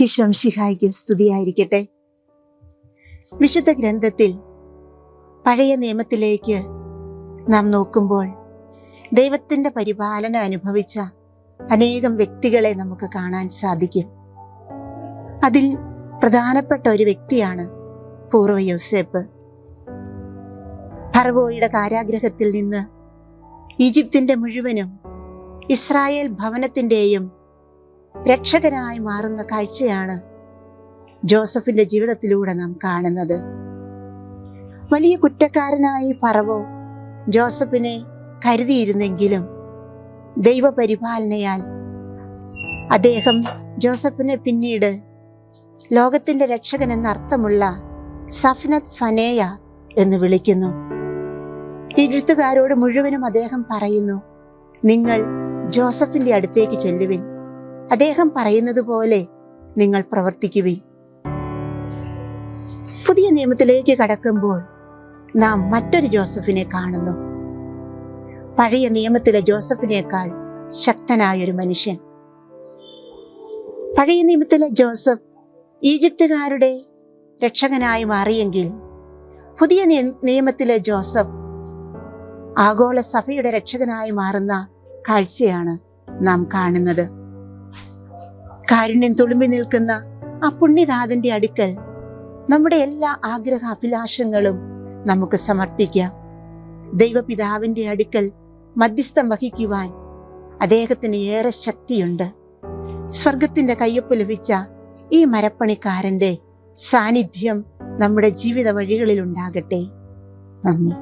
ഈശോമിശിഹായ്ക്കും സ്തുതിയായിരിക്കട്ടെ. വിശുദ്ധ ഗ്രന്ഥത്തിൽ പഴയ നിയമത്തിലേക്ക് നാം നോക്കുമ്പോൾ ദൈവത്തിൻ്റെ പരിപാലന അനുഭവിച്ച അനേകം വ്യക്തികളെ നമുക്ക് കാണാൻ സാധിക്കും. അതിൽ പ്രധാനപ്പെട്ട ഒരു വ്യക്തിയാണ് പൂർവ്വ യോസേപ്പ്. ഫറവോയുടെ കാരാഗ്രഹത്തിൽ നിന്ന് ഈജിപ്തിൻ്റെ മുഴുവനും ഇസ്രായേൽ ഭവനത്തിൻ്റെയും രക്ഷകനായി മാറുന്ന കാഴ്ചയാണ് ജോസഫിന്റെ ജീവിതത്തിലൂടെ നാം കാണുന്നത്. വലിയ കുറ്റക്കാരനായി ഫറവോ ജോസഫിനെ കരുതിയിരുന്നെങ്കിലും ദൈവപരിപാലനയാൽ അദ്ദേഹം ജോസഫിനെ പിന്നീട് ലോകത്തിന്റെ രക്ഷകൻ എന്നർത്ഥമുള്ള സഫ്നത്ത് ഫനേയ എന്ന് വിളിക്കുന്നു. ഈജിപ്തുകാരോട് മുഴുവനും അദ്ദേഹം പറയുന്നു, നിങ്ങൾ ജോസഫിന്റെ അടുത്തേക്ക് ചെല്ലുവിൻ, അദ്ദേഹം പറയുന്നത് പോലെ നിങ്ങൾ പ്രവർത്തിക്കുവിൻ. പുതിയ നിയമത്തിലേക്ക് കടക്കുമ്പോൾ നാം മറ്റൊരു ജോസഫിനെ കാണുന്നു. പഴയ നിയമത്തിലെ ജോസഫിനേക്കാൾ ശക്തനായൊരു മനുഷ്യൻ. പഴയ നിയമത്തിലെ ജോസഫ് ഈജിപ്തുകാരുടെ രക്ഷകനായി മാറിയെങ്കിൽ പുതിയ നിയമത്തിലെ ജോസഫ് ആഗോള സഭയുടെ രക്ഷകനായി മാറുന്ന കാഴ്ചയാണ് നാം കാണുന്നത്. കാരുണ്യം തുളുമ്പി നിൽക്കുന്ന ആ പുണ്യനാഥന്റെ അടുക്കൽ നമ്മുടെ എല്ലാ ആഗ്രഹ അഭിലാഷങ്ങളും നമുക്ക് സമർപ്പിക്കാം. ദൈവപിതാവിന്റെ അടുക്കൽ മധ്യസ്ഥം വഹിക്കുവാൻ അദ്ദേഹത്തിന് ഏറെ ശക്തിയുണ്ട്. സ്വർഗത്തിന്റെ കയ്യൊപ്പ് ലഭിച്ച ഈ മരപ്പണിക്കാരന്റെ സാന്നിധ്യം നമ്മുടെ ജീവിത വഴികളിൽ ഉണ്ടാകട്ടെ. നന്ദി.